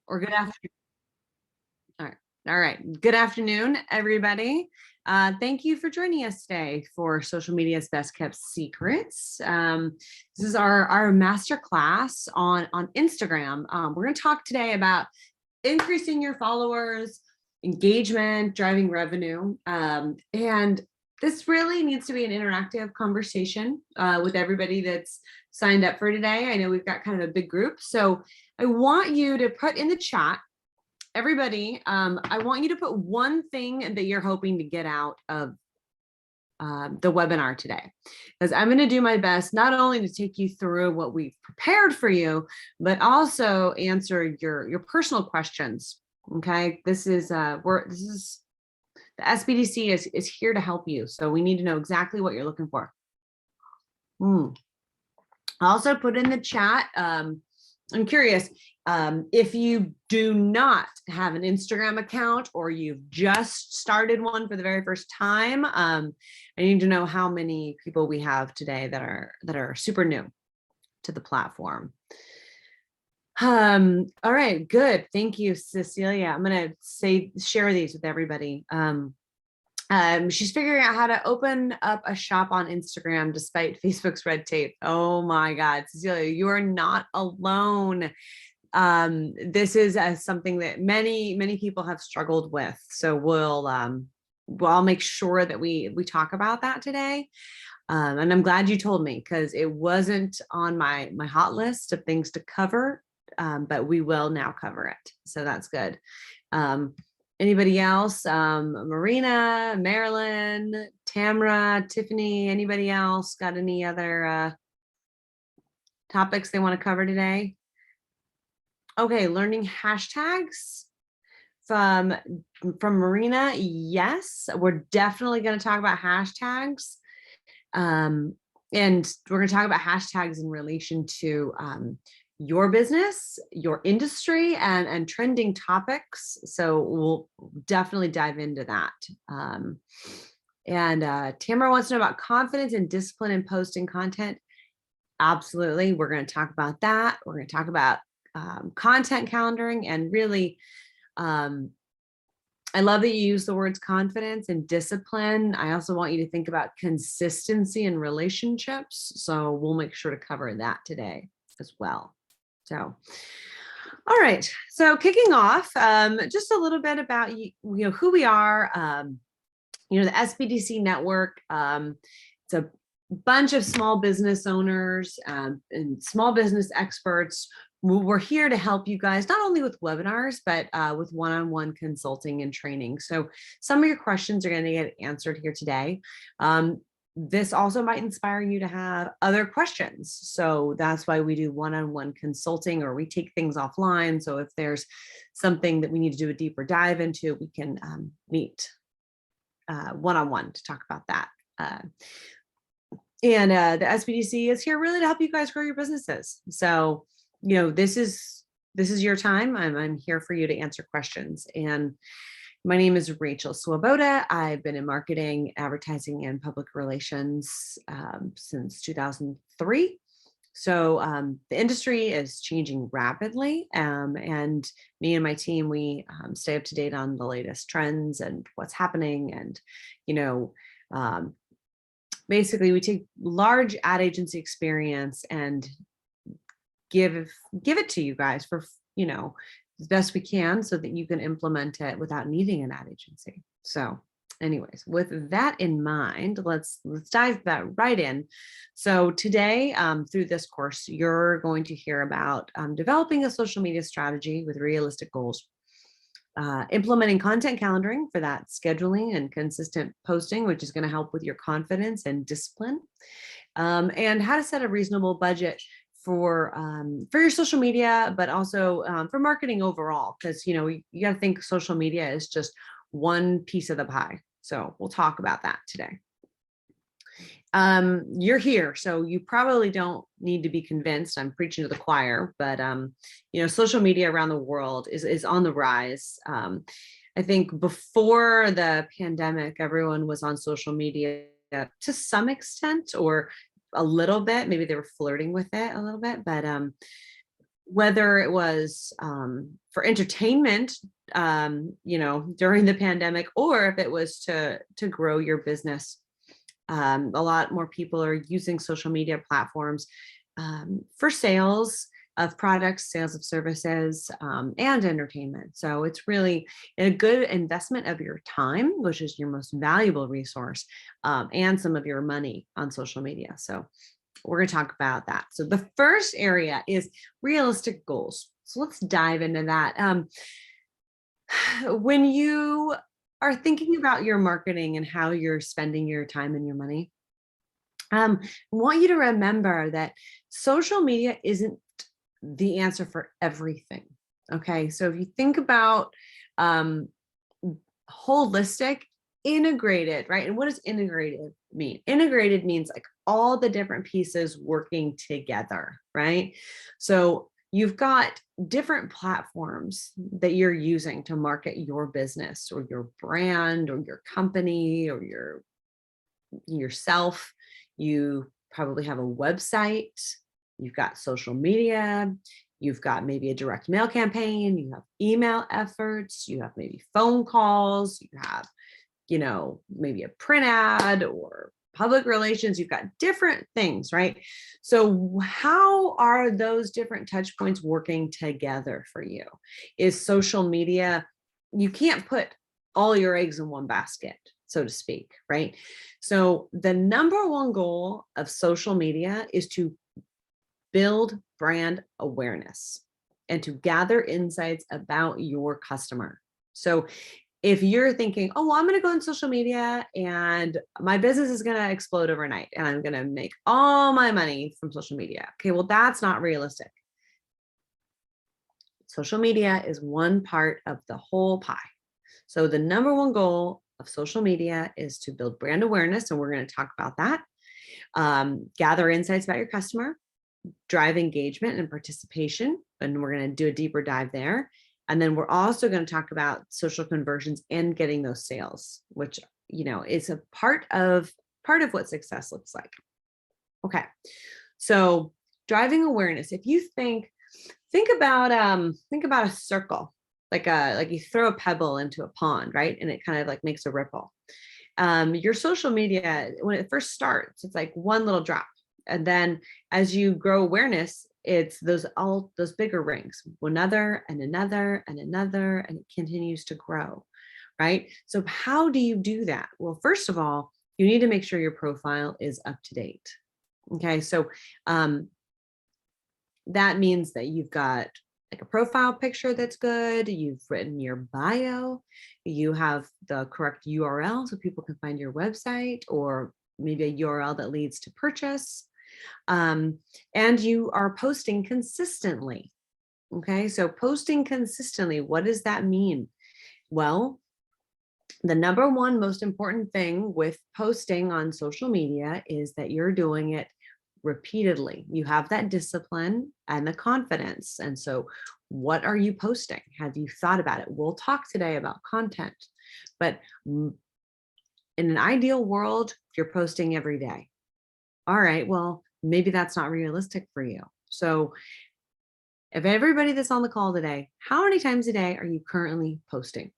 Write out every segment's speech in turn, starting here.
or good afternoon. All right. All right. Good afternoon, everybody. Thank you for joining us today for Social Media's Best Kept Secrets. This is our master class on Instagram. We're going to talk today about increasing your followers, engagement, driving revenue. And this really needs to be an interactive conversation with everybody that's signed up for today. I know we've got kind of a big group. So I want you to put in the chat, everybody, I want you to put one thing that you're hoping to get out of the webinar today, because I'm going to do my best not only to take you through what we've prepared for you, but also answer your personal questions. Okay, this is the SBDC is here to help you, so we need to know exactly what you're looking for. Also put in the chat. I'm curious, if you do not have an Instagram account or you've just started one for the very first time, I need to know how many people we have today that are super new to the platform. All right, good. Thank you, Cecilia. I'm gonna share these with everybody. She's figuring out how to open up a shop on Instagram despite Facebook's red tape. Oh my God, Cecilia, you are not alone. This is something that many people have struggled with. So I'll make sure that we talk about that today. And I'm glad you told me, because it wasn't on my hot list of things to cover, but we will now cover it. So that's good. Anybody else? Marina, Marilyn, Tamra, Tiffany, anybody else got any other topics they want to cover today? Okay, learning hashtags from Marina. Yes, we're definitely going to talk about hashtags. And we're going to talk about hashtags in relation to your business, your industry, and trending topics. So we'll definitely dive into that. Tamara wants to know about confidence and discipline in posting content. Absolutely. We're going to talk about that. We're going to talk about content calendaring, and really, I love that you use the words confidence and discipline. I also want you to think about consistency in relationships. So we'll make sure to cover that today as well. So, all right. So kicking off, just a little bit about who we are. The SBDC network. It's a bunch of small business owners and small business experts. We're here to help you guys not only with webinars, but with one-on-one consulting and training. So some of your questions are going to get answered here today. This also might inspire you to have other questions. So that's why we do one-on-one consulting, or we take things offline. So if there's something that we need to do a deeper dive into, we can meet one-on-one to talk about that. The SBDC is here really to help you guys grow your businesses. So, this is your time. I'm here for you to answer questions. And my name is Rachel Swoboda. I've been in marketing, advertising, and public relations since 2003. So the industry is changing rapidly, and me and my team, we stay up to date on the latest trends and what's happening. And basically, we take large ad agency experience and give it to you guys for as best we can, so that you can implement it without needing an ad agency. So anyways, with that in mind, let's dive that right in. So today, through this course, you're going to hear about developing a social media strategy with realistic goals, implementing content calendaring for that scheduling and consistent posting, which is going to help with your confidence and discipline, and how to set a reasonable budget for your social media, but also for marketing overall, because you got to think social media is just one piece of the pie. So we'll talk about that today. You're here, so you probably don't need to be convinced. I'm preaching to the choir, but social media around the world is on the rise. I think before the pandemic, everyone was on social media to some extent, or a little bit. Maybe they were flirting with it a little bit, but whether it was for entertainment, during the pandemic, or if it was to grow your business. A lot more people are using social media platforms for sales of products, sales of services, and entertainment. So it's really a good investment of your time, which is your most valuable resource, and some of your money on social media. So we're going to talk about that. So the first area is realistic goals. So let's dive into that. When you are thinking about your marketing and how you're spending your time and your money, I want you to remember that social media isn't the answer for everything. Okay. So if you think about holistic, integrated, right? And what does integrated mean? Integrated means like all the different pieces working together, right? So you've got different platforms that you're using to market your business or your brand or your company or yourself. You probably have a website, you've got social media, you've got maybe a direct mail campaign, you have email efforts, you have maybe phone calls, you have, maybe a print ad or public relations, you've got different things, right? So how are those different touch points working together for you? Is social media, you can't put all your eggs in one basket, so to speak, right? So the number one goal of social media is to build brand awareness and to gather insights about your customer. So if you're thinking, oh, well, I'm going to go on social media and my business is going to explode overnight and I'm going to make all my money from social media. Okay, well, that's not realistic. Social media is one part of the whole pie. So the number one goal of social media is to build brand awareness, and we're going to talk about that. Gather insights about your customer, drive engagement and participation, and we're going to do a deeper dive there. And then we're also going to talk about social conversions and getting those sales, which, is a part of what success looks like. Okay. So driving awareness. If you think about a circle, like you throw a pebble into a pond, right? And it kind of like makes a ripple. Your social media, when it first starts, it's like one little drop. And then as you grow awareness, it's those bigger rings, another and another and another, and it continues to grow, right? So how do you do that? Well, first of all, you need to make sure your profile is up to date. Okay, so that means that you've got like a profile picture that's good, you've written your bio, you have the correct URL so people can find your website, or maybe a URL that leads to purchase. And you are posting consistently. Okay, so posting consistently, what does that mean? Well, the number one most important thing with posting on social media is that you're doing it repeatedly. You have that discipline and the confidence. And so what are you posting? Have you thought about it? We'll talk today about content, but in an ideal world, you're posting every day. All right, well, maybe that's not realistic for you. So if everybody that's on the call today, how many times a day are you currently posting?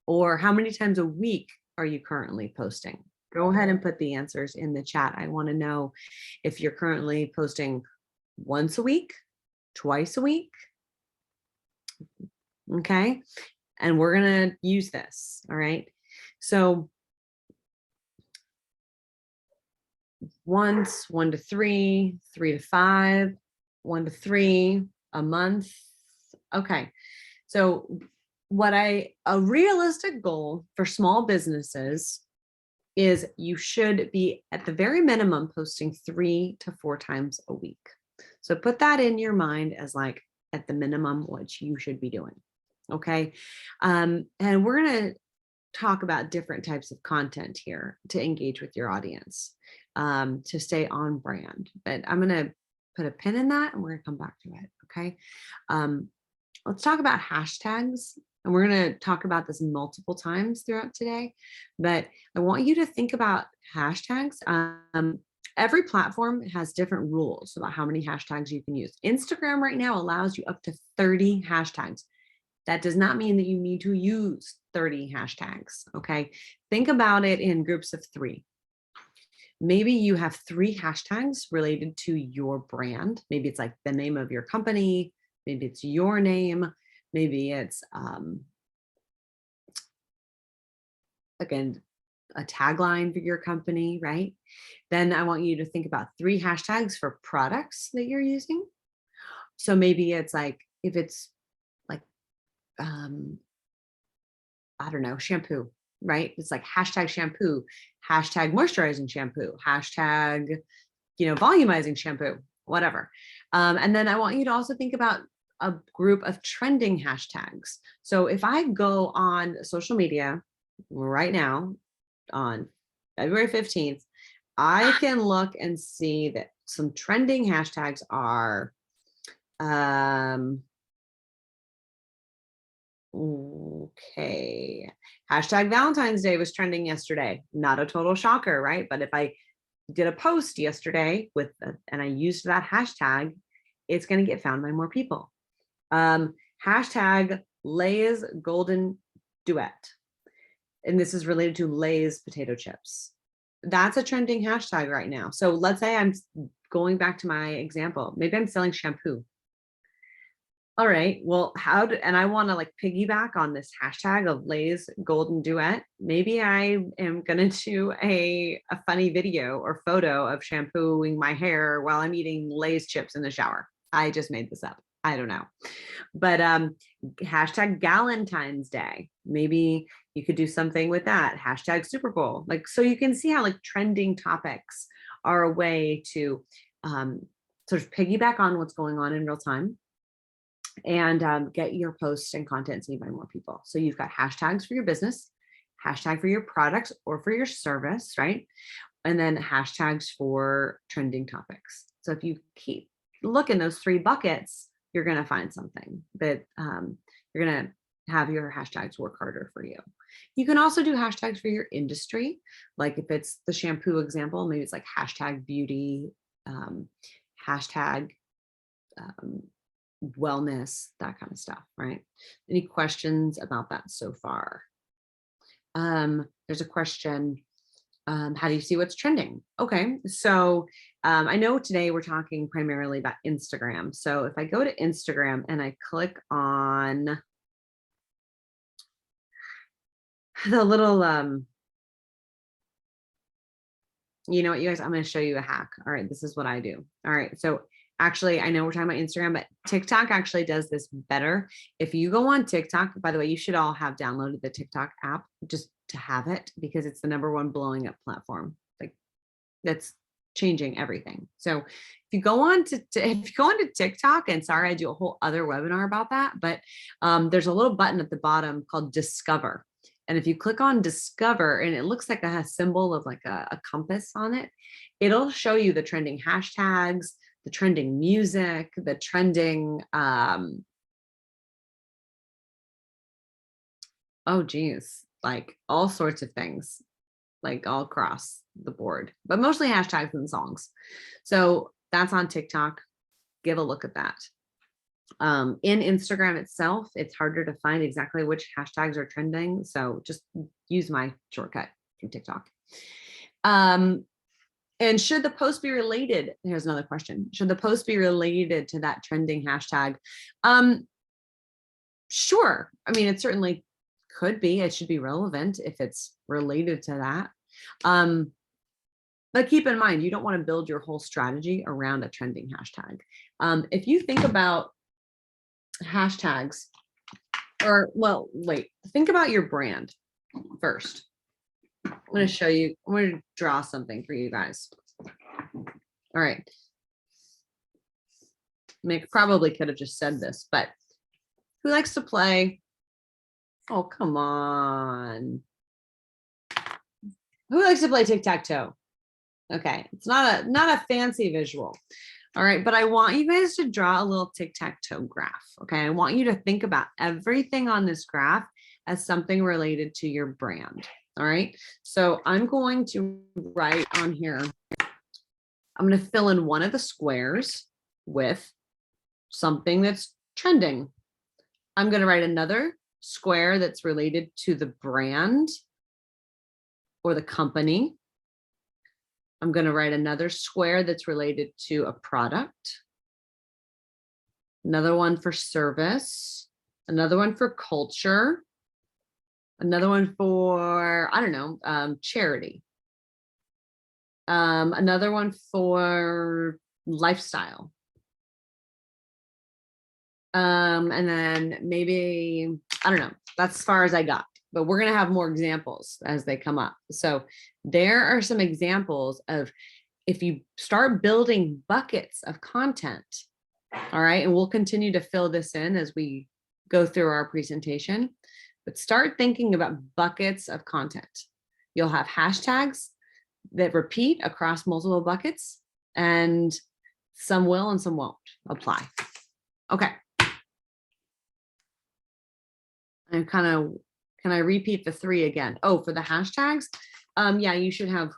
Or how many times a week are you currently posting? Go ahead and put the answers in the chat. I want to know if you're currently posting once a week, twice a week. Okay. And we're going to use this. All right. So once, 1 to 3, 3 to 5, 1 to 3 a month. Okay. So a realistic goal for small businesses is you should be at the very minimum posting 3 to 4 times a week. So put that in your mind as like at the minimum what you should be doing. Okay. And we're going to talk about different types of content here to engage with your audience, to stay on brand. But I'm going to put a pin in that and we're going to come back to it. Okay. Let's talk about hashtags. And we're going to talk about this multiple times throughout today, but I want you to think about hashtags. Every platform has different rules about how many hashtags you can use. Instagram right now allows you up to 30 hashtags. That does not mean that you need to use 30 hashtags, okay? Think about it in groups of 3. Maybe you have 3 hashtags related to your brand. Maybe it's like the name of your company. Maybe it's your name. Maybe it's, again, a tagline for your company, right? Then I want you to think about 3 hashtags for products that you're using. So maybe it's like, if it's like, I don't know, shampoo, right? It's like hashtag shampoo, hashtag moisturizing shampoo, hashtag, volumizing shampoo, whatever. And then I want you to also think about a group of trending hashtags. So if I go on social media right now on February 15th, I can look and see that some trending hashtags are, okay, hashtag Valentine's Day was trending yesterday. Not a total shocker, right? But if I did a post yesterday and I used that hashtag, it's going to get found by more people. Hashtag Lay's Golden Duet. And this is related to Lay's potato chips. That's a trending hashtag right now. So let's say I'm going back to my example. Maybe I'm selling shampoo. All right, well, and I want to like piggyback on this hashtag of Lay's Golden Duet. Maybe I am going to do a funny video or photo of shampooing my hair while I'm eating Lay's chips in the shower. I just made this up. I don't know. But hashtag Galentine's Day. Maybe you could do something with that. Hashtag Super Bowl. Like, so you can see how like trending topics are a way to sort of piggyback on what's going on in real time and get your posts and content seen by more people. So you've got hashtags for your business, hashtag for your products or for your service, right? And then hashtags for trending topics. So if you keep looking those 3 buckets, you're going to find something that you're going to have your hashtags work harder for you. You can also do hashtags for your industry. Like if it's the shampoo example, maybe it's like hashtag beauty, hashtag wellness, that kind of stuff, right? Any questions about that so far? There's a question. How do you see what's trending? Okay, so I know today we're talking primarily about Instagram. So if I go to Instagram and I click on the little, you know what, you guys, I'm going to show you a hack. All right, this is what I do. All right, so actually, I know we're talking about Instagram, but TikTok actually does this better. If you go on TikTok, by the way, you should all have downloaded the TikTok app just to have it because it's the #1 blowing up platform. Like that's changing everything. So if you go on to TikTok, and sorry, I do a whole other webinar about that, but there's a little button at the bottom called Discover. And if you click on Discover and it looks like a symbol of like a compass on it, it'll show you the trending hashtags, the trending music, the trending, oh geez, like all sorts of things, like all across the board, but mostly hashtags and songs. So that's on TikTok. Give a look at that. In Instagram itself, it's harder to find exactly which hashtags are trending. So just use my shortcut from TikTok. And should the post be related? Here's another question. Should the post be related to that trending hashtag? Sure. I mean, it certainly could be. It should be relevant if it's related to that. But keep in mind, you don't want to build your whole strategy around a trending hashtag. If you think about hashtags, or well, wait, think about your brand first. I'm going to show you, I'm going to draw something for you guys. All right. Mick probably could have just said this, but who likes to play? Oh, come on. Who likes to play tic-tac-toe? Okay, it's not a fancy visual. All right, but I want you guys to draw a little tic-tac-toe graph. Okay, I want you to think about everything on this graph as something related to your brand. All right, so I'm going to write on here I'm going to fill in one of the squares with something that's trending. I'm going to write another square that's related to the brand or the company. I'm going to write another square that's related to a product. Another one for service. Another one for culture. Another one for, I don't know, charity. Another one for lifestyle. And then maybe, I don't know, that's as far as I got, but we're going to have more examples as they come up. So there are some examples of if you start building buckets of content, all right, and we'll continue to fill this in as we go through our presentation, but start thinking about buckets of content. You'll have hashtags that repeat across multiple buckets, and some will and some won't apply. Okay. And can I repeat the 3 again? Oh, for the hashtags, yeah, you should have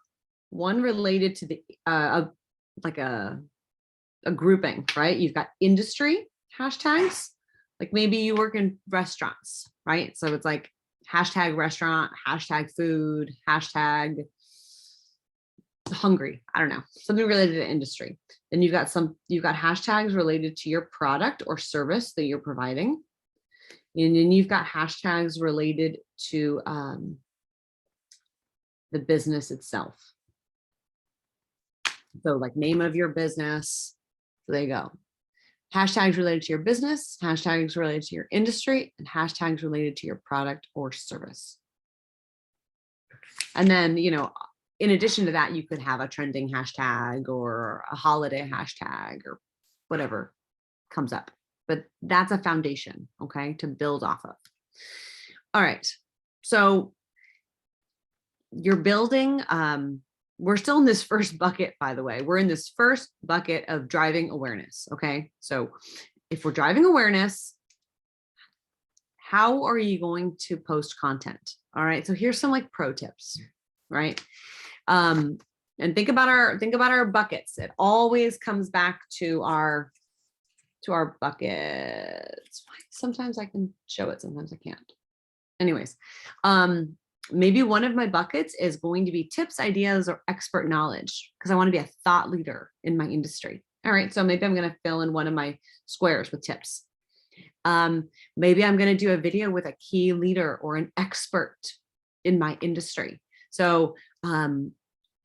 one related to the like a grouping, right? You've got industry hashtags, like maybe you work in restaurants, right? So it's like hashtag restaurant, hashtag food, hashtag hungry, I don't know, something related to industry. Then you've got hashtags related to your product or service that you're providing. And then you've got hashtags related to the business itself. So like name of your business. So there you go. Hashtags related to your business, hashtags related to your industry, and hashtags related to your product or service. And then, you know, in addition to that, you could have a trending hashtag or a holiday hashtag or whatever comes up. But that's a foundation, okay, to build off of. All right, so you're building, we're still in this first bucket, by the way. We're in this first bucket of driving awareness, okay? So if we're driving awareness, how are you going to post content? All right, so here's some like pro tips, right? And think about our buckets. It always comes back to our buckets. Sometimes I can show it, sometimes I can't. Anyways, maybe one of my buckets is going to be tips, ideas, or expert knowledge, because I want to be a thought leader in my industry. All right, so maybe I'm going to fill in one of my squares with tips. Maybe I'm going to do a video with a key leader or an expert in my industry. So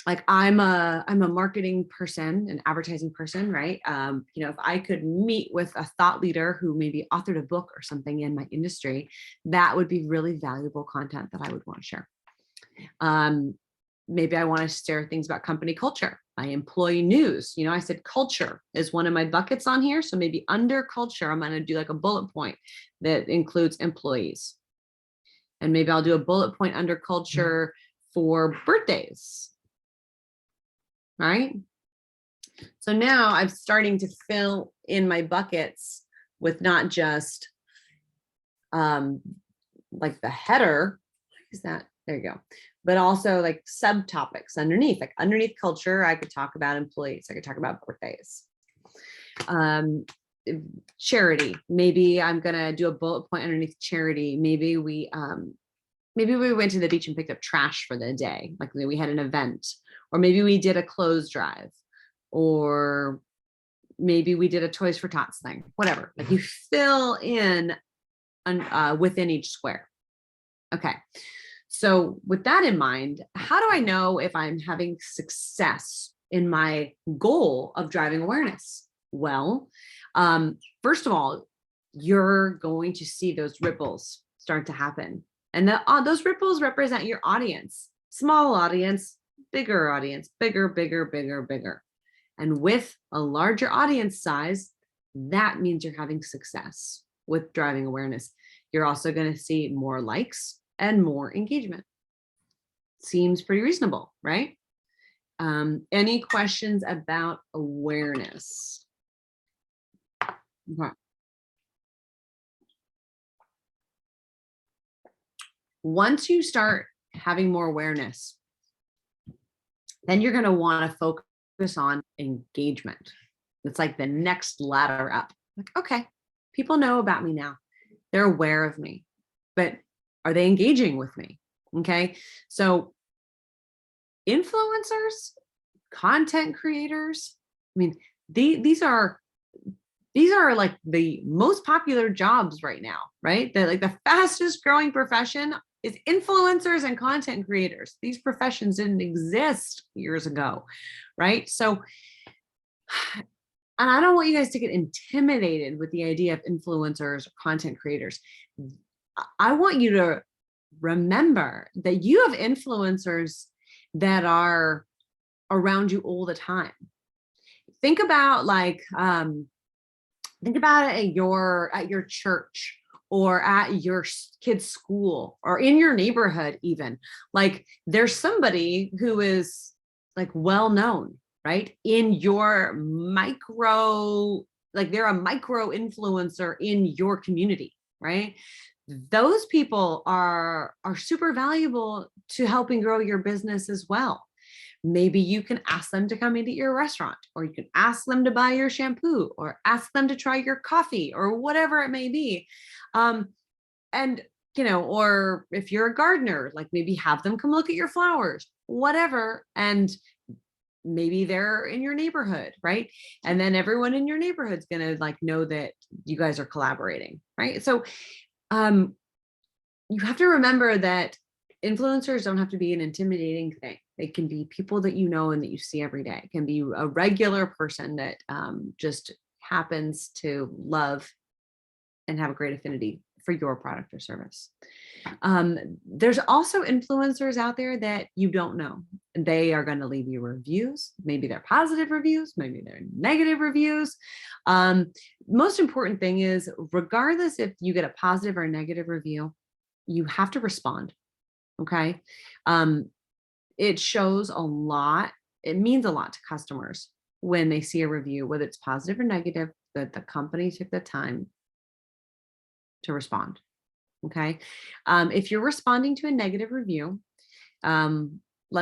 like I'm a marketing person, an advertising person, right? You know, if I could meet with a thought leader who maybe authored a book or something in my industry, that would be really valuable content that I would want to share. Maybe I want to share things about company culture, my employee news. You know, I said culture is one of my buckets on here. So maybe under culture, I'm going to do like a bullet point that includes employees. And maybe I'll do a bullet point under culture for birthdays. Right? So now I'm starting to fill in my buckets with not just like the header, what is that? There you go. But also like subtopics underneath, like underneath culture, I could talk about employees. I could talk about birthdays. Charity. Maybe I'm going to do a bullet point underneath charity. Maybe we went to the beach and picked up trash for the day. Like we had an event. Or maybe we did a clothes drive, or maybe we did a Toys for Tots thing, whatever. Like you fill in within each square. Okay. So with that in mind, how do I know if I'm having success in my goal of driving awareness? Well, first of all, you're going to see those ripples start to happen. And those ripples represent your audience, small audience, bigger audience, bigger, bigger, bigger, bigger. And with a larger audience size, that means you're having success with driving awareness. You're also going to see more likes and more engagement. Seems pretty reasonable, right? Any questions about awareness? Okay. Once you start having more awareness, then you're going to want to focus on engagement. It's like the next ladder up. Like, okay, people know about me now. They're aware of me, but are they engaging with me? Okay. So influencers, content creators, I mean, these are like the most popular jobs right now, right? They're like the fastest growing profession is influencers and content creators. These professions didn't exist years ago, right? So, and I don't want you guys to get intimidated with the idea of influencers or content creators. I want you to remember that you have influencers that are around you all the time. Think about think about it at your church or at your kid's school or in your neighborhood even. Like there's somebody who is like well known, right? In your micro, like they're a micro influencer in your community, right? Those people are super valuable to helping grow your business as well. Maybe you can ask them to come into your restaurant, or you can ask them to buy your shampoo, or ask them to try your coffee, or whatever it may be. And, or if you're a gardener, like maybe have them come look at your flowers, whatever. And maybe they're in your neighborhood, right? And then everyone in your neighborhood's going to like know that you guys are collaborating, right? So you have to remember that influencers don't have to be an intimidating thing. They can be people that you know and that you see every day. It can be a regular person that just happens to love and have a great affinity for your product or service. There's also influencers out there that you don't know. They are going to leave you reviews. Maybe they're positive reviews, maybe they're negative reviews. Most important thing is, regardless if you get a positive or a negative review, you have to respond. Okay. It shows a lot. It means a lot to customers when they see a review, whether it's positive or negative, that the company took the time to respond. Okay. If you're responding to a negative review, let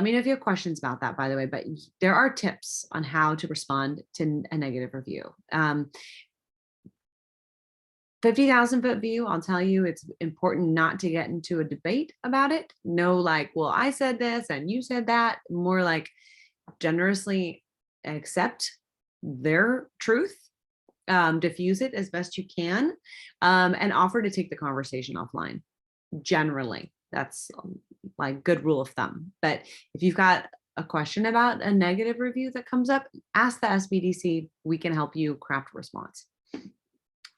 me know if you have questions about that, by the way, but there are tips on how to respond to a negative review. 50,000 foot view, I'll tell you, it's important not to get into a debate about it. No, like, well, I said this and you said that. More like generously accept their truth, diffuse it as best you can, and offer to take the conversation offline. Generally, that's like good rule of thumb. But if you've got a question about a negative review that comes up, ask the SBDC. We can help you craft a response.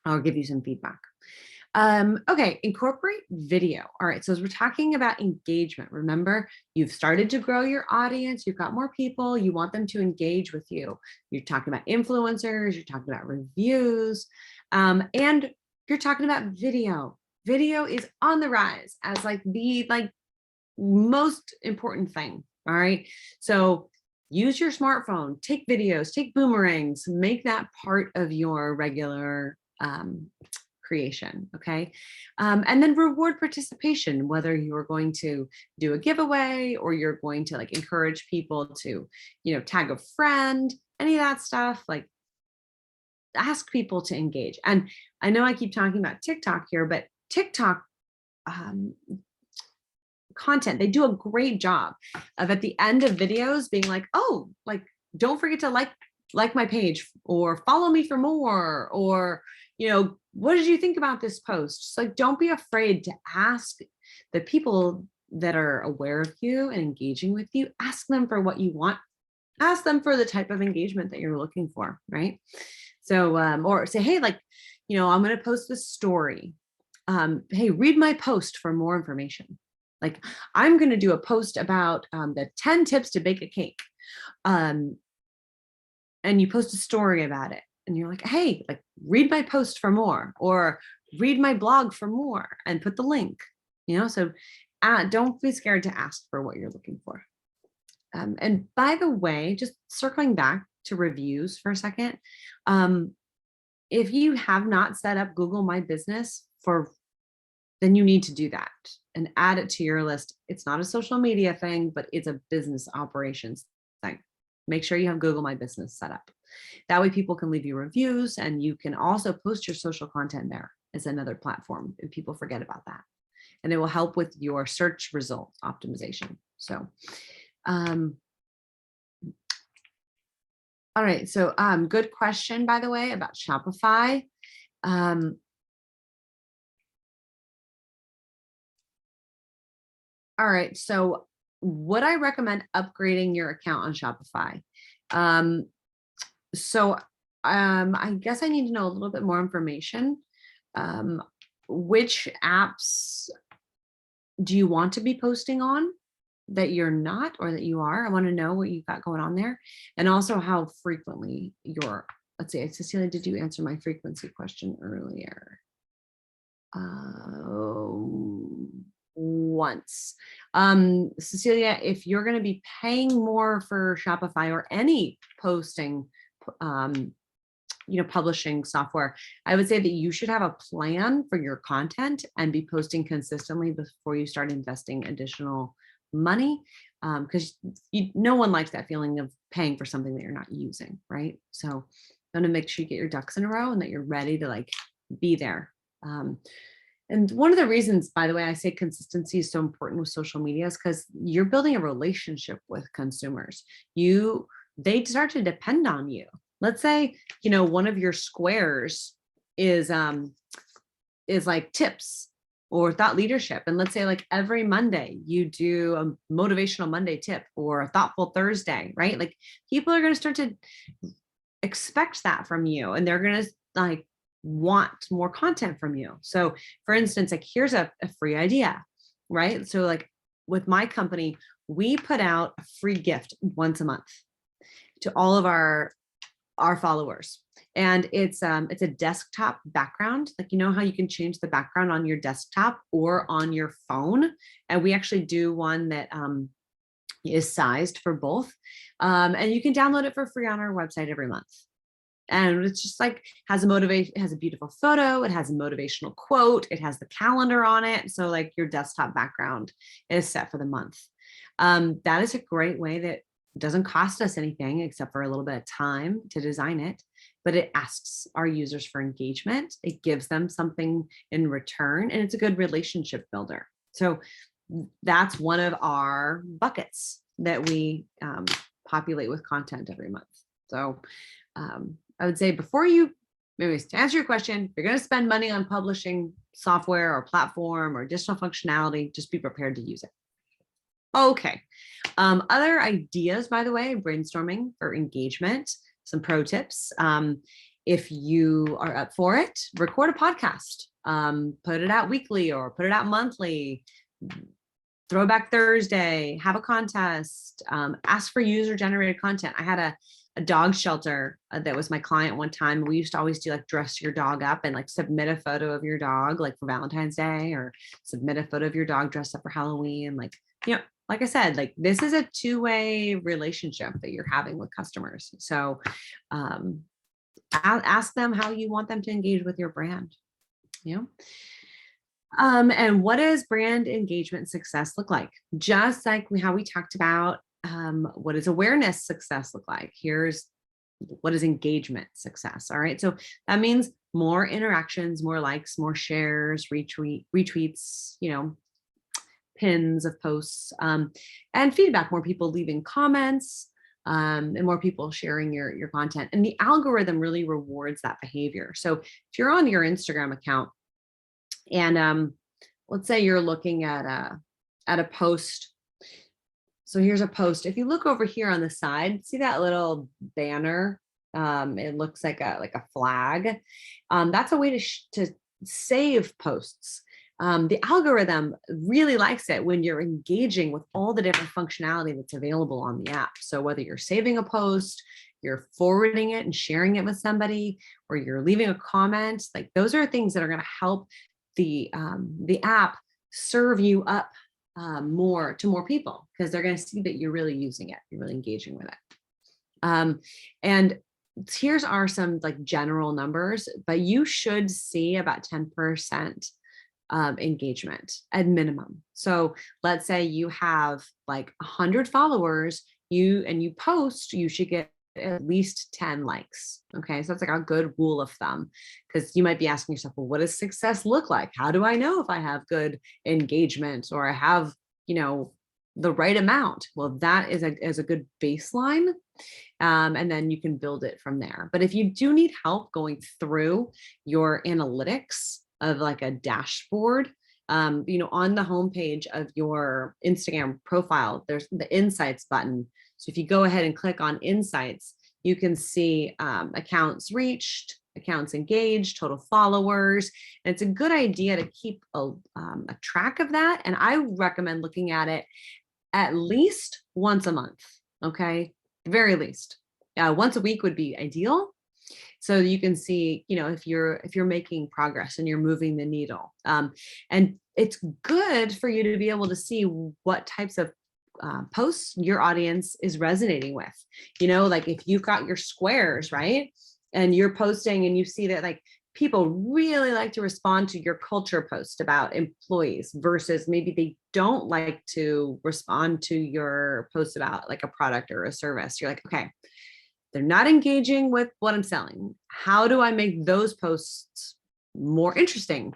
I'll give you some feedback. Okay, incorporate video. All right, so as we're talking about engagement, remember, you've started to grow your audience, you've got more people, you want them to engage with you. You're talking about influencers, you're talking about reviews, and you're talking about video. Video is on the rise as like the most important thing. All right, so use your smartphone, take videos, take boomerangs, make that part of your regular creation. Okay. And then reward participation, whether you're going to do a giveaway or you're going to like encourage people to, tag a friend, any of that stuff, like ask people to engage. And I know I keep talking about TikTok here, but TikTok content, they do a great job of at the end of videos being like, oh, like, don't forget to like my page or follow me for more, or, what did you think about this post? So don't be afraid to ask the people that are aware of you and engaging with you. Ask them for what you want. Ask them for the type of engagement that you're looking for, right? So, or say, hey, I'm going to post this story. Hey, read my post for more information. Like, I'm going to do a post about the 10 tips to bake a cake. And you post a story about it. And you're like, hey, like, read my post for more, or read my blog for more, and put the link, so don't be scared to ask for what you're looking for. And by the way, just circling back to reviews for a second, if you have not set up Google My Business then you need to do that and add it to your list. It's not a social media thing, but it's a business operations thing. Make sure you have Google My Business set up. That way people can leave you reviews, and you can also post your social content there as another platform if people forget about that. And it will help with your search result optimization. So, all right. So, good question, by the way, about Shopify. All right. So would I recommend upgrading your account on Shopify? I guess I need to know a little bit more information. Which apps do you want to be posting on that you're not, or that you are? I want to know what you've got going on there. And also how frequently let's see, Cecilia, did you answer my frequency question earlier? Once. Cecilia, if you're going to be paying more for Shopify or any posting, publishing software, I would say that you should have a plan for your content and be posting consistently before you start investing additional money, because no one likes that feeling of paying for something that you're not using, right? So you want to make sure you get your ducks in a row and that you're ready to be there. And one of the reasons, by the way, I say consistency is so important with social media is because you're building a relationship with consumers. They start to depend on you. Let's say, one of your squares is like tips or thought leadership. And let's say every Monday you do a motivational Monday tip or a thoughtful Thursday, right? People are going to start to expect that from you, and they're going to want more content from you. So for instance, here's a free idea, right? So with my company, we put out a free gift once a month to all of our followers. And it's a desktop background. How you can change the background on your desktop or on your phone. And we actually do one that is sized for both. And you can download it for free on our website every month. And it's just has a beautiful photo. It has a motivational quote. It has the calendar on it. So your desktop background is set for the month. That is a great way that doesn't cost us anything except for a little bit of time to design it, but it asks our users for engagement. It gives them something in return, and it's a good relationship builder. So that's one of our buckets that we populate with content every month. So I would say maybe to answer your question, if you're going to spend money on publishing software or platform or additional functionality, just be prepared to use it. Okay. Other ideas, by the way, brainstorming for engagement, some pro tips. If you are up for it, record a podcast, put it out weekly or put it out monthly, Throwback Thursday, have a contest, ask for user generated content. I had a dog shelter that was my client one time. We used to always do dress your dog up and submit a photo of your dog for Valentine's Day, or submit a photo of your dog dressed up for Halloween. Like I said, this is a two-way relationship that you're having with customers. So ask them how you want them to engage with your brand. And what does brand engagement success look like? Just like how we talked about, what does awareness success look like? Here's what is engagement success. All right. So that means more interactions, more likes, more shares, retweets, pins of posts, and feedback, more people leaving comments, and more people sharing your content. And the algorithm really rewards that behavior. So if you're on your Instagram account and let's say you're looking at a post. So here's a post. If you look over here on the side, see that little banner? It looks like a flag. That's a way to save posts. The algorithm really likes it when you're engaging with all the different functionality that's available on the app. So whether you're saving a post, you're forwarding it and sharing it with somebody, or you're leaving a comment, those are things that are going to help the app serve you up more people, because they're going to see that you're really using it, you're really engaging with it. And here's some general numbers, but you should see about 10% engagement at minimum. So let's say you have 100 followers, you post, you should get at least 10 likes. Okay. So that's like a good rule of thumb, because you might be asking yourself, well, what does success look like? How do I know if I have good engagement or I have, the right amount? Well, that is a good baseline. And then you can build it from there. But if you do need help going through your analytics of like a dashboard, on the homepage of your Instagram profile, there's the insights button. So if you go ahead and click on insights, you can see accounts reached, accounts engaged, total followers. And it's a good idea to keep a track of that. And I recommend looking at it at least once a month. Okay. Very least. Once a week would be ideal. So you can see, if you're making progress and you're moving the needle. And it's good for you to be able to see what types of posts your audience is resonating with. Like if you've got your squares, right? And you're posting and you see that like people really like to respond to your culture post about employees versus maybe they don't like to respond to your post about like a product or a service. You're like, okay, they're not engaging with what I'm selling. How do I make those posts more interesting?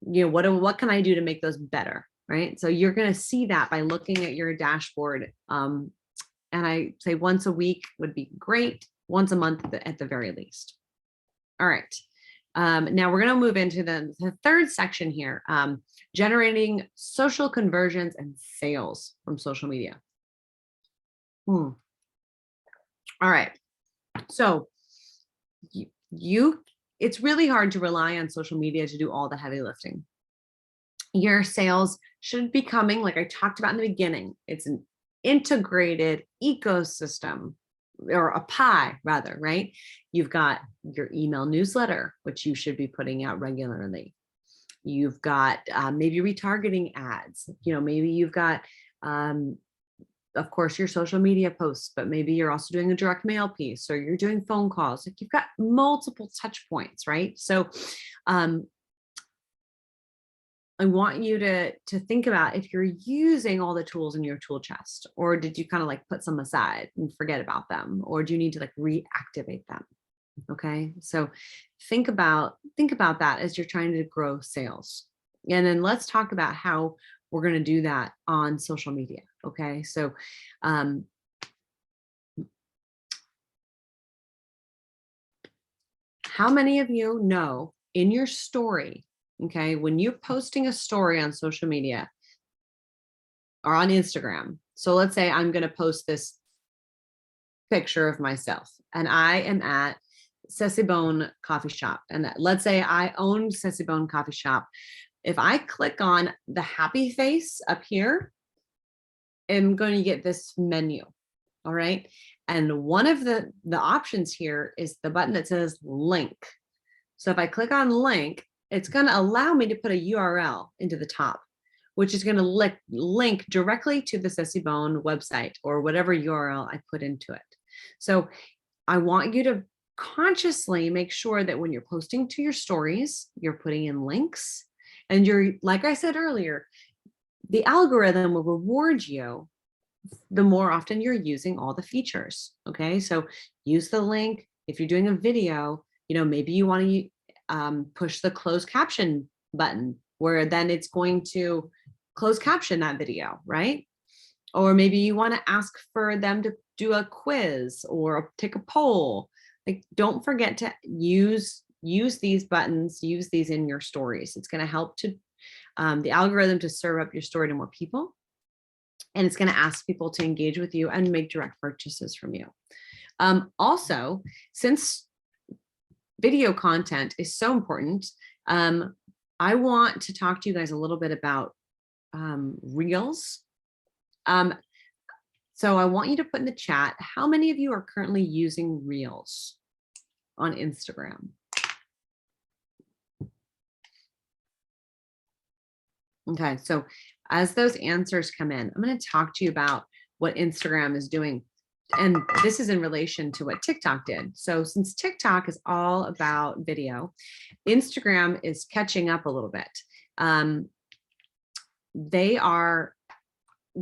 What can I do to make those better? Right. So you're going to see that by looking at your dashboard. And I say once a week would be great. Once a month at the very least. All right. Now we're going to move into the third section here, generating social conversions and sales from social media. All right. So it's really hard to rely on social media to do all the heavy lifting. Your sales should be coming, like I talked about in the beginning, it's an integrated ecosystem, or a pie rather, right? You've got your email newsletter, which you should be putting out regularly. You've got maybe retargeting ads, maybe you've got, of course, your social media posts, but maybe you're also doing a direct mail piece or you're doing phone calls. Like you've got multiple touch points, right? So I want you to think about if you're using all the tools in your tool chest, or did you kind of like put some aside and forget about them, or do you need to like reactivate them? Okay. So think about that as you're trying to grow sales. And then let's talk about how we're going to do that on social media. Okay. So, how many of you know in your story, okay, when you're posting a story on social media or on Instagram, so let's say I'm going to post this picture of myself and I am at Sessibone Coffee Shop. And let's say I own Sessibone Coffee Shop. If I click on the happy face up here, I'm going to get this menu. All right. And one of the options here is the button that says link. So if I click on link, it's going to allow me to put a URL into the top, which is going to link directly to the Sessibone website or whatever URL I put into it. So I want you to consciously make sure that when you're posting to your stories, you're putting in links, and you're, like I said earlier, the algorithm will reward you the more often you're using all the features. Okay. So use the link. If you're doing a video, maybe you want to push the closed caption button, where then it's going to close caption that video, right? Or maybe you want to ask for them to do a quiz or take a poll. Like, don't forget to use these buttons, use these in your stories. It's going to help to the algorithm to serve up your story to more people. And it's going to ask people to engage with you and make direct purchases from you. Also, since video content is so important, I want to talk to you guys a little bit about Reels. So I want you to put in the chat, how many of you are currently using Reels on Instagram? Okay, so as those answers come in, I'm going to talk to you about what Instagram is doing. And this is in relation to what TikTok did. So since TikTok is all about video, Instagram is catching up a little bit. They are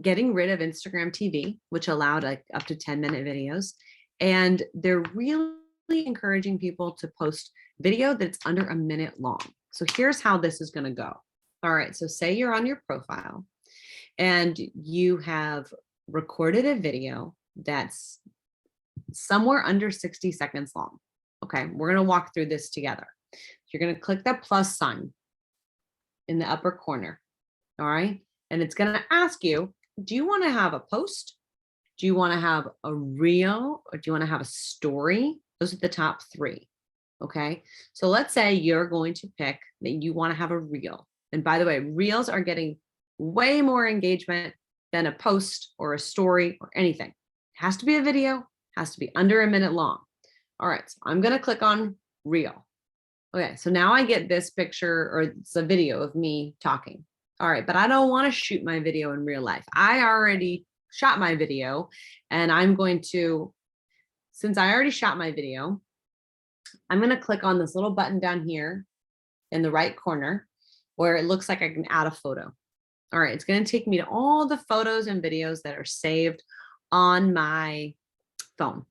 getting rid of Instagram TV, which allowed like up to 10-minute videos. And they're really encouraging people to post video that's under a minute long. So here's how this is going to go. All right. So say you're on your profile and you have recorded a video that's somewhere under 60 seconds long. Okay. We're going to walk through this together. You're going to click that plus sign in the upper corner. All right. And it's going to ask you, do you want to have a post? Do you want to have a reel, or do you want to have a story? Those are the top three. Okay. So let's say you're going to pick that you want to have a reel. And by the way, reels are getting way more engagement than a post or a story or anything. It has to be a video, has to be under a minute long. All right. So I'm going to click on reel. Okay. So now I get this picture, or it's a video of me talking. All right. But I don't want to shoot my video in real life. I already shot my video, and I'm going to, since I already shot my video, I'm going to click on this little button down here in the right corner where it looks like I can add a photo. All right. It's going to take me to all the photos and videos that are saved on my phone.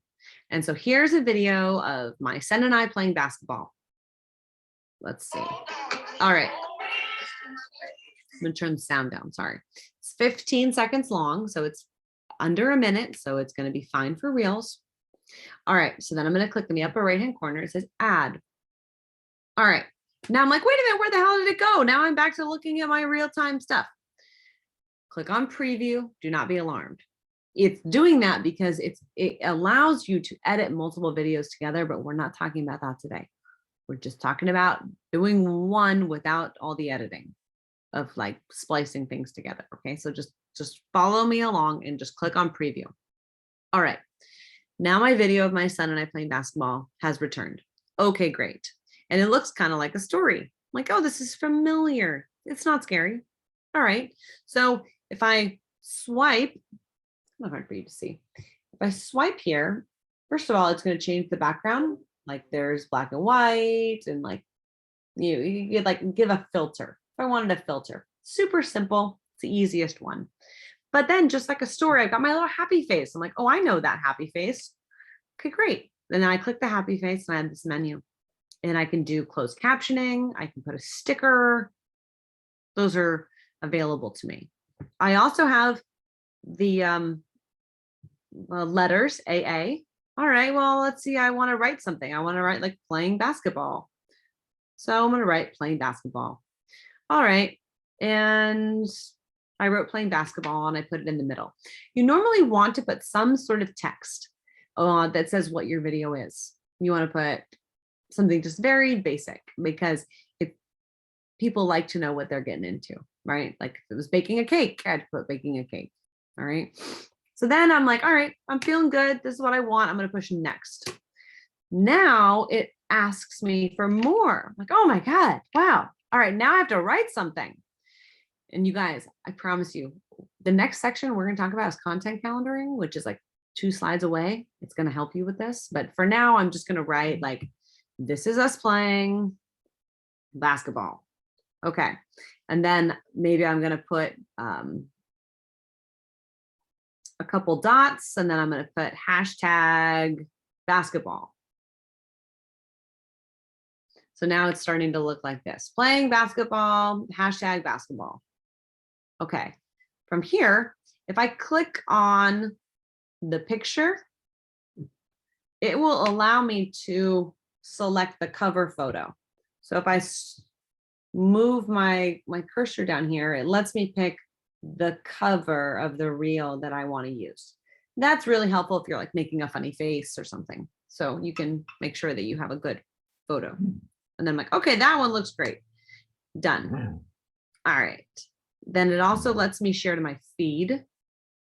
And so here's a video of my son and I playing basketball. Let's see. All right. I'm going to turn the sound down. Sorry. It's 15 seconds long. So it's under a minute. So it's going to be fine for reels. All right. So then I'm going to click in the upper right-hand corner. It says add. All right. Now I'm like, wait a minute, where the hell did it go? Now I'm back to looking at my real-time stuff. Click on preview. Do not be alarmed. It's doing that because it allows you to edit multiple videos together, but we're not talking about that today. We're just talking about doing one without all the editing of like splicing things together. Okay. So just follow me along and just click on preview. All right. Now my video of my son and I playing basketball has returned. Okay, great. And it looks kind of like a story. I'm like, oh, this is familiar. It's not scary. All right. So if I swipe, not hard for you to see. If I swipe here, first of all, it's going to change the background. Like there's black and white, and like you like give a filter. If I wanted a filter, super simple. It's the easiest one. But then just like a story, I've got my little happy face. I'm like, oh, I know that happy face. Okay, great. And then I click the happy face and I have this menu. And I can do closed captioning. I can put a sticker. Those are available to me. I also have the letters AA. All right, well, let's see. I want to write something. I want to write like playing basketball. So I'm going to write playing basketball. All right. And I wrote playing basketball and I put it in the middle. You normally want to put some sort of text that says what your video is. You want to put something just very basic, because if people like to know what they're getting into, right? Like if it was baking a cake, I'd put baking a cake. All right. So then I'm like, all right, I'm feeling good. This is what I want. I'm going to push next. Now it asks me for more. I'm like, oh my God, wow. All right, now I have to write something. And you guys, I promise you, the next section we're going to talk about is content calendaring, which is like 2 slides away. It's going to help you with this. But for now, I'm just going to write like, this is us playing basketball. Okay. And then maybe I'm going to put a couple dots, and then I'm going to put hashtag basketball. So now it's starting to look like this: playing basketball, hashtag basketball. Okay. From here, if I click on the picture, it will allow me to select the cover photo. So if I move my cursor down here, it lets me pick the cover of the reel that I want to use. That's really helpful if you're like making a funny face or something. So you can make sure that you have a good photo. And then I'm like, okay, that one looks great. Done. All right. Then it also lets me share to my feed,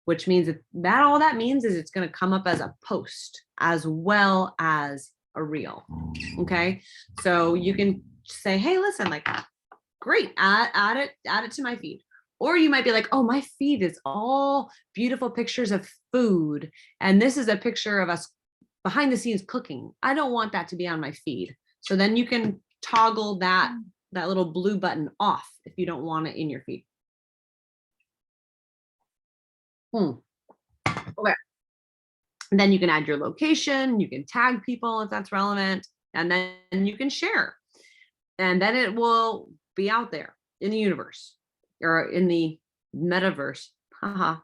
which means that all that means is it's going to come up as a post as well as a reel. Okay. So you can say, hey, listen, like, great, add it to my feed. Or you might be like, oh, my feed is all beautiful pictures of food, and this is a picture of us behind the scenes cooking. I don't want that to be on my feed. So then you can toggle that little blue button off if you don't want it in your feed. Okay. And then you can add your location, you can tag people if that's relevant, and then you can share. And then it will be out there in the universe or in the metaverse. Haha,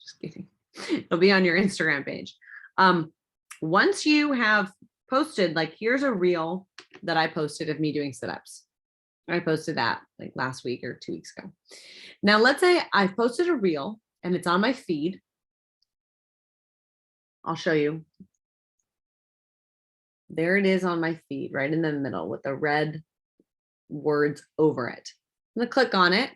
just kidding. It'll be on your Instagram page. Once you have posted, like here's a reel that I posted of me doing sit-ups. I posted that like last week or 2 weeks ago. Now let's say I've posted a reel and it's on my feed. I'll show you. There it is on my feed, right in the middle with the red words over it. I'm gonna click on it.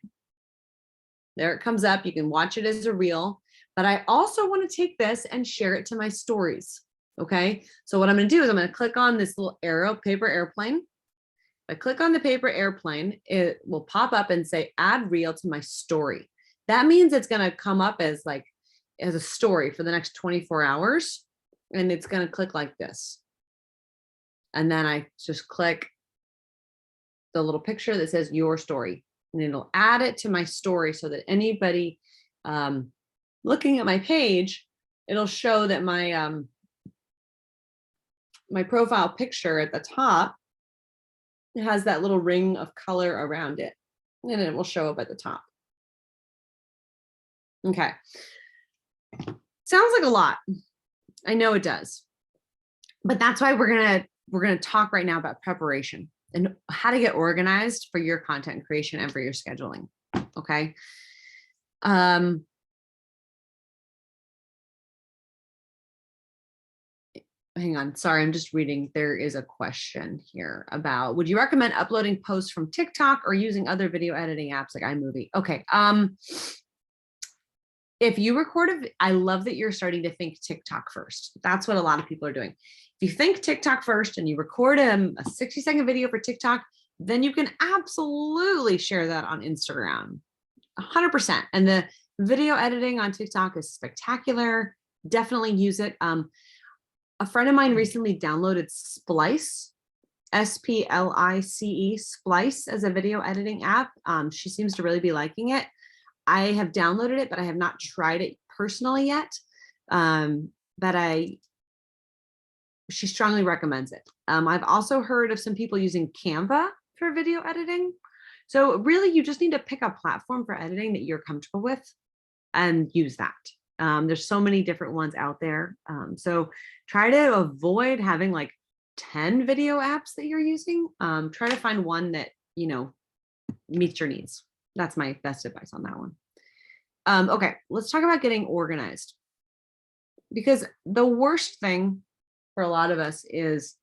There it comes up. You can watch it as a reel, but I also want to take this and share it to my stories. Okay. So what I'm going to do is I'm going to click on this little arrow, paper airplane. If I click on the paper airplane, it will pop up and say add reel to my story. That means it's going to come up as a story for the next 24 hours. And it's going to click like this. And then I just click the little picture that says your story, and it'll add it to my story so that anybody looking at my page, it'll show that my my profile picture at the top, it has that little ring of color around it, and it will show up at the top. Okay. Sounds like a lot. I know it does. But that's why we're going to talk right now about preparation and how to get organized for your content creation and for your scheduling. Okay. Hang on. Sorry, I'm just reading. There is a question here about, would you recommend uploading posts from TikTok or using other video editing apps like Imovie? Okay. If you record I love that you're starting to think TikTok first. That's what a lot of people are doing. If you think TikTok first and you record a 60-second video for TikTok, then you can absolutely share that on Instagram, 100%. And the video editing on TikTok is spectacular. Definitely use it. A friend of mine recently downloaded Splice, S-P-L-I-C-E, Splice as a video editing app. She seems to really be liking it. I have downloaded it, but I have not tried it personally yet. But she strongly recommends it. I've also heard of some people using Canva for video editing. So really, you just need to pick a platform for editing that you're comfortable with and use that. There's so many different ones out there. So try to avoid having like 10 video apps that you're using. Try to find one that, meets your needs. That's my best advice on that one. Okay, let's talk about getting organized. Because the worst thing for a lot of us is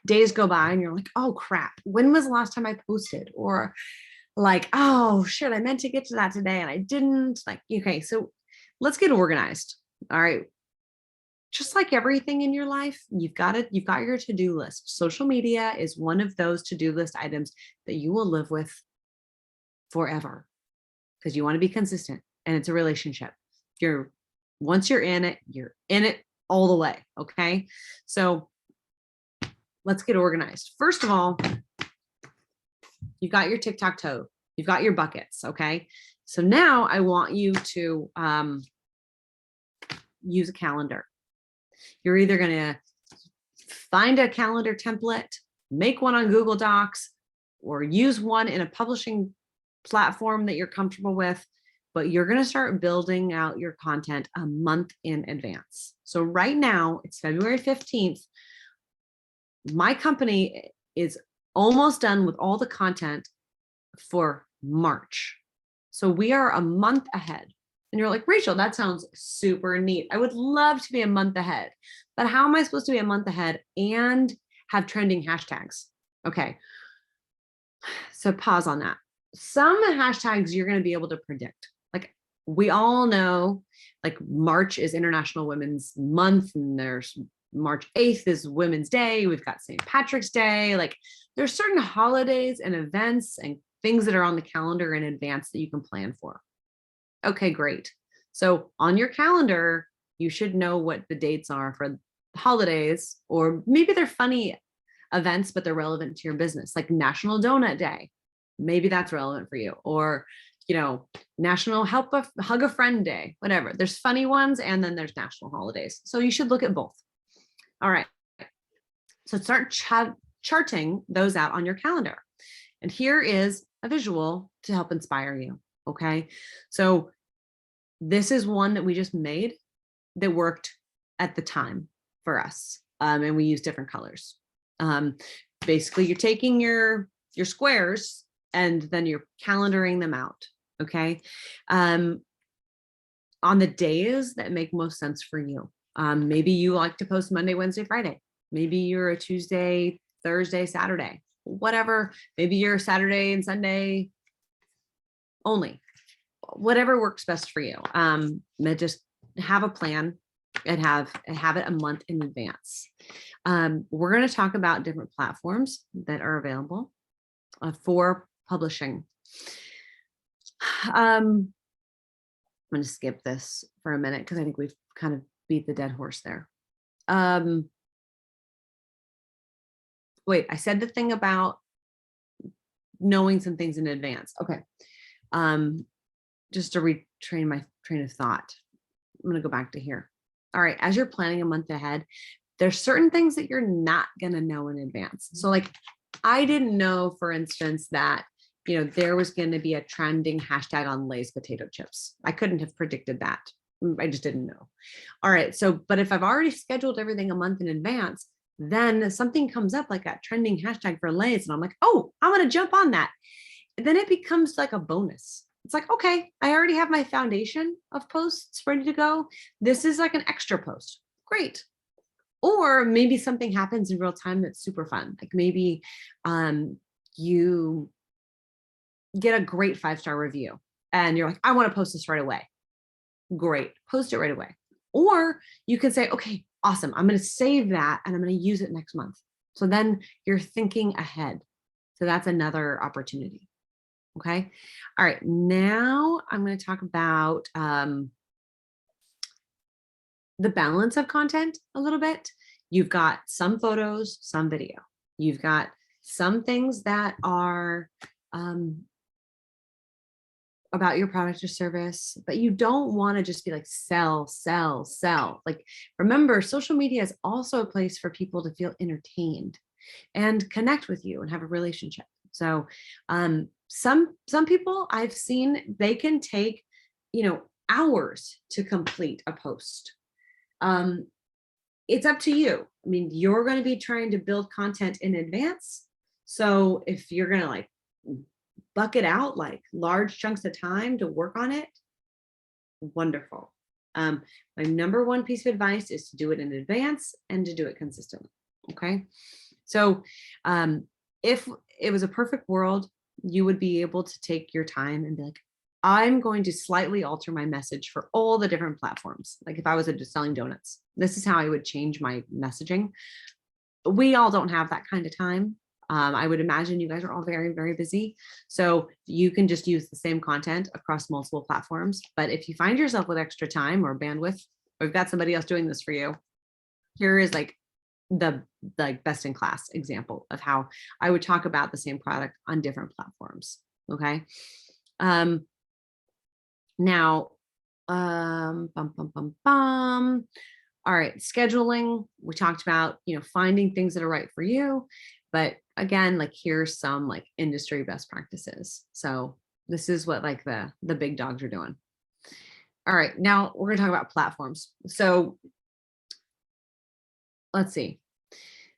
days go by and you're like, oh crap, when was the last time I posted? Or like, oh shit, I meant to get to that today and I didn't. Like, okay, so let's get organized. All right. Just like everything in your life, you've got your to-do list. Social media is one of those to-do list items that you will live with forever because you want to be consistent, and it's a relationship. Once you're in it all the way. Okay. So let's get organized. First of all, you've got your tic-tac-toe, you've got your buckets. Okay. So now I want you to use a calendar. You're either going to find a calendar template, make one on Google Docs, or use one in a publishing platform that you're comfortable with, but you're going to start building out your content a month in advance. So right now it's February 15th. My company is almost done with all the content for March. So we are a month ahead. And you're like, Rachel, that sounds super neat. I would love to be a month ahead, but how am I supposed to be a month ahead and have trending hashtags? Okay. So pause on that. Some hashtags you're going to be able to predict. Like we all know, like March is International Women's Month, and there's March 8th is Women's Day. We've got St. Patrick's Day. Like there's certain holidays and events and things that are on the calendar in advance that you can plan for. Okay, great. So on your calendar, you should know what the dates are for holidays, or maybe they're funny events, but they're relevant to your business, like National Donut Day. Maybe that's relevant for you. Or, National Hug a Friend Day, whatever. There's funny ones, and then there's national holidays. So you should look at both. All right. So start charting those out on your calendar. And here is a visual to help inspire you. Okay. So this is one that we just made that worked at the time for us. And we use different colors. Basically, you're taking your squares and then you're calendaring them out. Okay. On the days that make most sense for you. Maybe you like to post Monday, Wednesday, Friday. Maybe you're a Tuesday, Thursday, Saturday, whatever. Maybe you're Saturday and Sunday only. Whatever works best for you. Just have a plan and have it a month in advance. We're going to talk about different platforms that are available for publishing. I'm going to skip this for a minute because I think we've kind of beat the dead horse there. Wait, I said the thing about knowing some things in advance. Okay. Just to retrain my train of thought, I'm going to go back to here. All right. As you're planning a month ahead, there's certain things that you're not going to know in advance. So like, I didn't know, for instance, that, there was going to be a trending hashtag on Lay's potato chips. I couldn't have predicted that. I just didn't know. All right. So, but if I've already scheduled everything a month in advance, then something comes up like that trending hashtag for Lay's. And I'm like, oh, I'm going to jump on that. And then it becomes like a bonus. It's like, okay, I already have my foundation of posts ready to go. This is like an extra post. Great. Or maybe something happens in real time that's super fun. Like maybe you get a great 5-star review and you're like, I want to post this right away. Great. Post it right away. Or you can say, okay, awesome. I'm going to save that and I'm going to use it next month. So then you're thinking ahead. So that's another opportunity. Okay. All right. Now I'm going to talk about the balance of content a little bit. You've got some photos, some video. You've got some things that are about your product or service, but you don't want to just be like sell, sell, sell. Like, remember, social media is also a place for people to feel entertained and connect with you and have a relationship. So some people I've seen, they can take, hours to complete a post. It's up to you. I mean, you're going to be trying to build content in advance. So if you're going to like bucket out like large chunks of time to work on it, wonderful. My number one piece of advice is to do it in advance and to do it consistently. Okay. So if it was a perfect world, you would be able to take your time and be like, I'm going to slightly alter my message for all the different platforms. Like if I was just selling donuts, this is how I would change my messaging. We all don't have that kind of time. I would imagine you guys are all very, very busy. So you can just use the same content across multiple platforms. But if you find yourself with extra time or bandwidth, or you've got somebody else doing this for you, here is like the best in class example of how I would talk about the same product on different platforms. Okay. Now, all right, scheduling. We talked about, finding things that are right for you. But again, like here's some like industry best practices. So this is what like the big dogs are doing. All right, now we're going to talk about platforms. So let's see.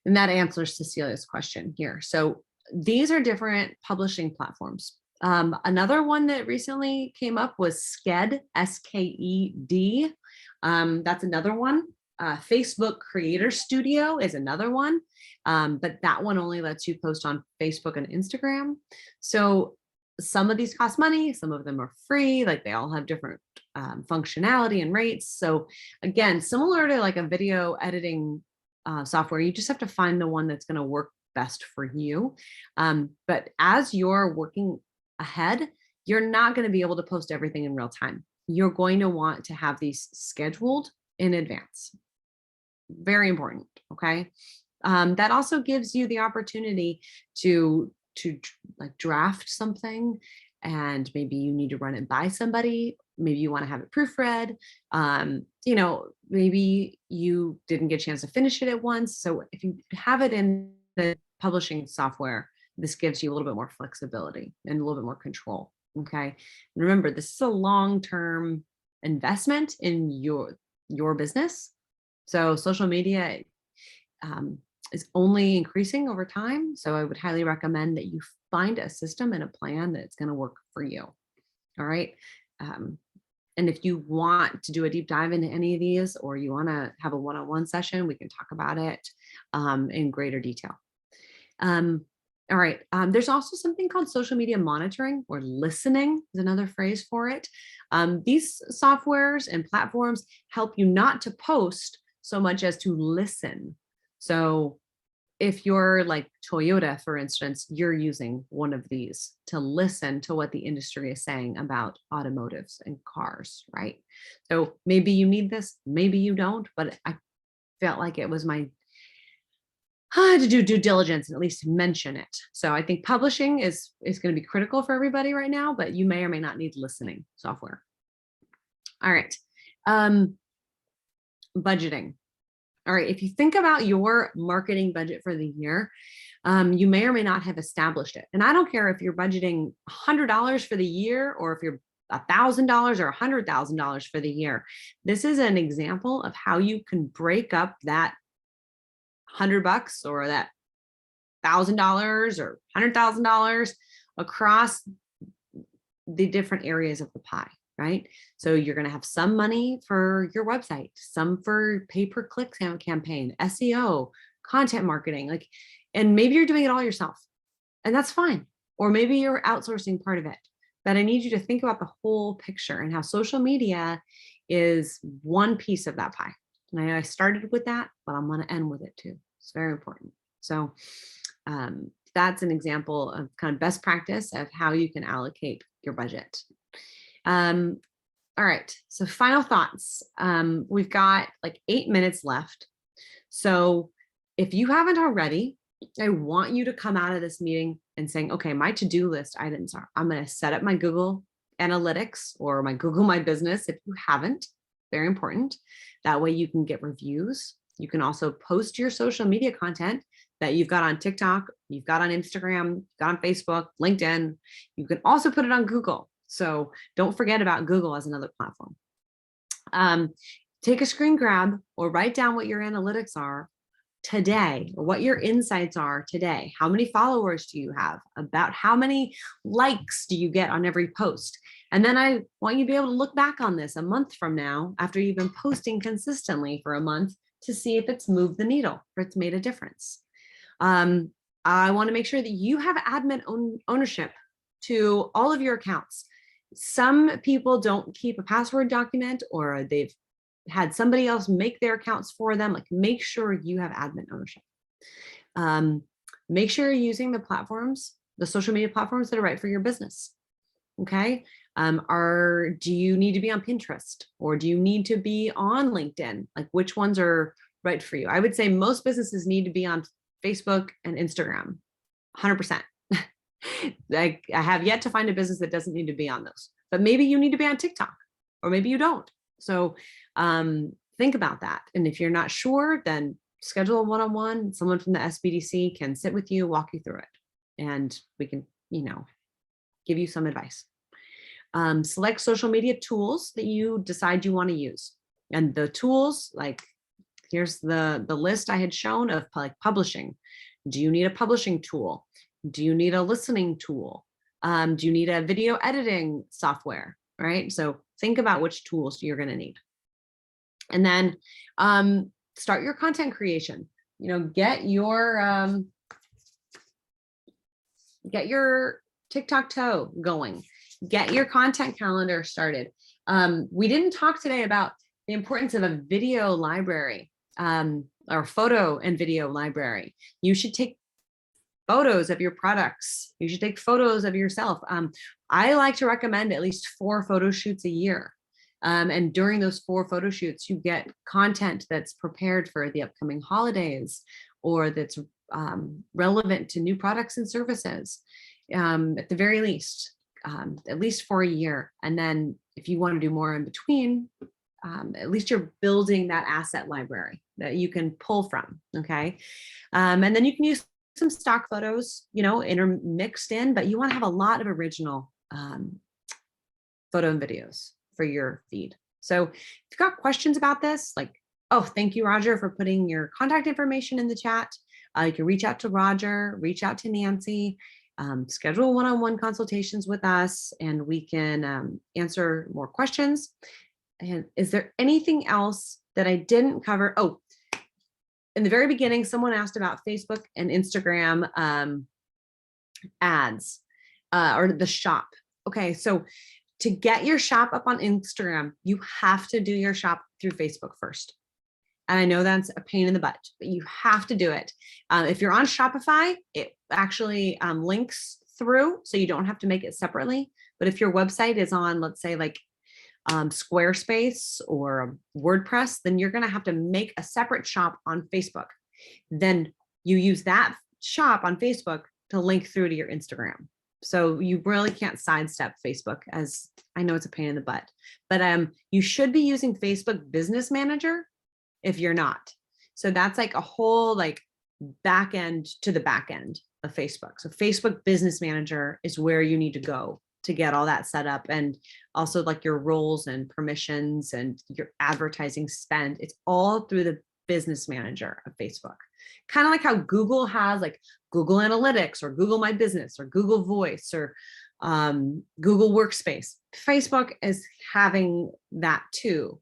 And that answers Cecilia's question here. So these are different publishing platforms. Another one that recently came up was Sked, S-K-E-D. That's another one. Facebook Creator Studio is another one, but that one only lets you post on Facebook and Instagram. So some of these cost money, some of them are free, like they all have different functionality and rates. So again, similar to like a video editing software, you just have to find the one that's going to work best for you. But as you're working ahead, you're not going to be able to post everything in real time. You're going to want to have these scheduled in advance. Very important. Okay. That also gives you the opportunity to like draft something and maybe you need to run it by somebody. Maybe you want to have it proofread. Maybe you didn't get a chance to finish it at once. So if you have it in the publishing software, this gives you a little bit more flexibility and a little bit more control. Okay. And remember, this is a long-term investment in your business. So social media is only increasing over time. So I would highly recommend that you find a system and a plan that's going to work for you. All right. And if you want to do a deep dive into any of these, or you want to have a one-on-one session, we can talk about it in greater detail. All right. There's also something called social media monitoring, or listening is another phrase for it. These softwares and platforms help you not to post so much as to listen. So if you're like Toyota, for instance, you're using one of these to listen to what the industry is saying about automotives and cars, right? So maybe you need this, maybe you don't, but I felt like it was my to do due diligence and at least mention it. So I think publishing is going to be critical for everybody right now, but you may or may not need listening software. All right. Budgeting. All right. If you think about your marketing budget for the year, you may or may not have established it. And I don't care if you're budgeting $100 for the year, or if you're $1,000 or $100,000 for the year. This is an example of how you can break up that $100 or that $1,000 or $100,000 across the different areas of the pie, right? So you're going to have some money for your website, some for pay-per-click campaign, SEO, content marketing, and maybe you're doing it all yourself, and that's fine. Or maybe you're outsourcing part of it. But I need you to think about the whole picture and how social media is one piece of that pie. And I started with that, but I'm going to end with it too. It's very important. So that's an example of kind of best practice of how you can allocate your budget. All right. So final thoughts. We've got like 8 minutes left. So if you haven't already, I want you to come out of this meeting and saying, okay, my to-do list items are, I'm going to set up my Google Analytics or my Google My Business. If you haven't, very important. That way you can get reviews. You can also post your social media content that you've got on TikTok, you've got on Instagram, you've got on Facebook, LinkedIn. You can also put it on Google. So don't forget about Google as another platform. Take a screen grab or write down what your analytics are today, or what your insights are today. How many followers do you have? About how many likes do you get on every post? And then I want you to be able to look back on this a month from now, after you've been posting consistently for a month, to see if it's moved the needle or it's made a difference. I want to make sure that you have admin ownership to all of your accounts. Some people don't keep a password document, or they've had somebody else make their accounts for them. Like, make sure you have admin ownership. Make sure you're using the platforms, the social media platforms that are right for your business. Okay. Do you need to be on Pinterest, or do you need to be on LinkedIn? Like, which ones are right for you? I would say most businesses need to be on Facebook and Instagram, 100%. I have yet to find a business that doesn't need to be on those, but maybe you need to be on TikTok, or maybe you don't. So think about that. And if you're not sure, then schedule a one-on-one. Someone from the SBDC can sit with you, walk you through it, and we can, give you some advice. Select social media tools that you decide you want to use. And the tools, like, here's the list I had shown of, like, publishing. Do you need a publishing tool? Do you need a listening tool? Do you need a video editing software? Right? So think about which tools you're going to need. And then start your content creation. Get your TikTok toe going. Get your content calendar started. We didn't talk today about the importance of a video library, or photo and video library. You should take photos of your products. You should take photos of yourself. I like to recommend at least 4 photo shoots a year. And during those 4 photo shoots, you get content that's prepared for the upcoming holidays, or that's relevant to new products and services. At the very least, at least for a year. And then if you want to do more in between, at least you're building that asset library that you can pull from. Okay. And then you can use some stock photos, intermixed in, but you want to have a lot of original photo and videos for your feed. So if you've got questions about this, like, oh, thank you, Roger, for putting your contact information in the chat. You can reach out to Roger, reach out to Nancy, schedule one-on-one consultations with us, and we can answer more questions. And is there anything else that I didn't cover? Oh, in the very beginning, someone asked about Facebook and Instagram ads or the shop. Okay, so to get your shop up on Instagram, you have to do your shop through Facebook first. And I know that's a pain in the butt, but you have to do it. If you're on Shopify, it actually links through, so you don't have to make it separately. But if your website is on, let's say like Squarespace or WordPress, then you're going to have to make a separate shop on Facebook. Then you use that shop on Facebook to link through to your Instagram. So you really can't sidestep Facebook, as I know it's a pain in the butt, but you should be using Facebook Business Manager if you're not. So that's like a whole like back end to the back end of Facebook. So Facebook Business Manager is where you need to go to get all that set up, and also like your roles and permissions and your advertising spend. It's all through the Business Manager of Facebook. Kind of like how Google has like Google Analytics or Google My Business or Google Voice or Google Workspace. Facebook is having that too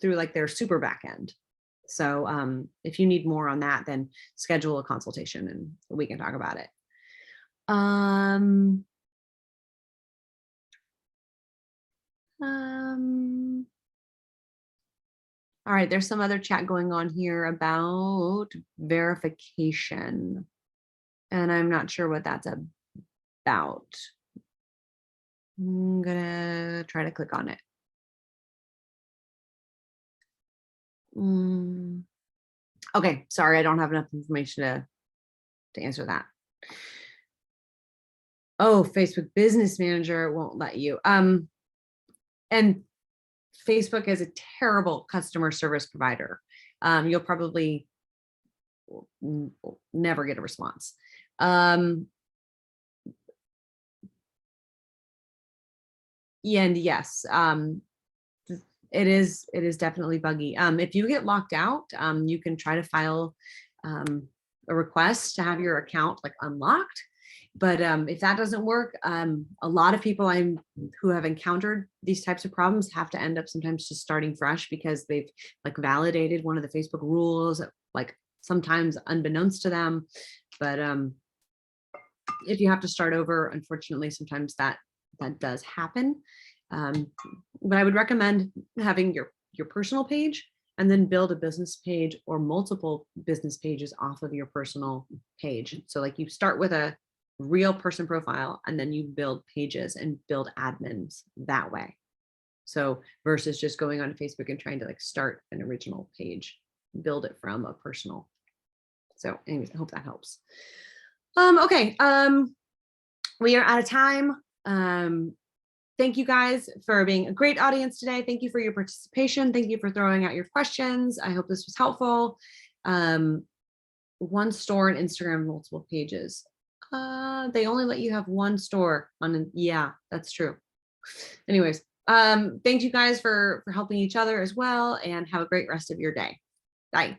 through like their super back end. So if you need more on that, then schedule a consultation and we can talk about it. All right, there's some other chat going on here about verification, and I'm not sure what that's about. I'm gonna try to click on it. Okay, sorry, I don't have enough information to answer that. Oh, Facebook Business Manager won't let you. And Facebook is a terrible customer service provider. You'll probably never get a response. Yeah, and yes, it is definitely buggy. If you get locked out, you can try to file a request to have your account like unlocked. But if that doesn't work, a lot of people who have encountered these types of problems have to end up sometimes just starting fresh because they've like validated one of the Facebook rules, like sometimes unbeknownst to them. But if you have to start over, unfortunately, sometimes that does happen. But I would recommend having your personal page and then build a business page or multiple business pages off of your personal page. So like you start with a real person profile and then you build pages and build admins that way. So versus just going on Facebook and trying to like start an original page, build it from a personal. So anyways, I hope that helps. Okay. We are out of time. Thank you guys for being a great audience today. Thank you for your participation. Thank you for throwing out your questions. I hope this was helpful. One store on Instagram, multiple pages. They only let you have one store on, yeah, that's true. Anyways, thank you guys for helping each other as well, and have a great rest of your day. Bye.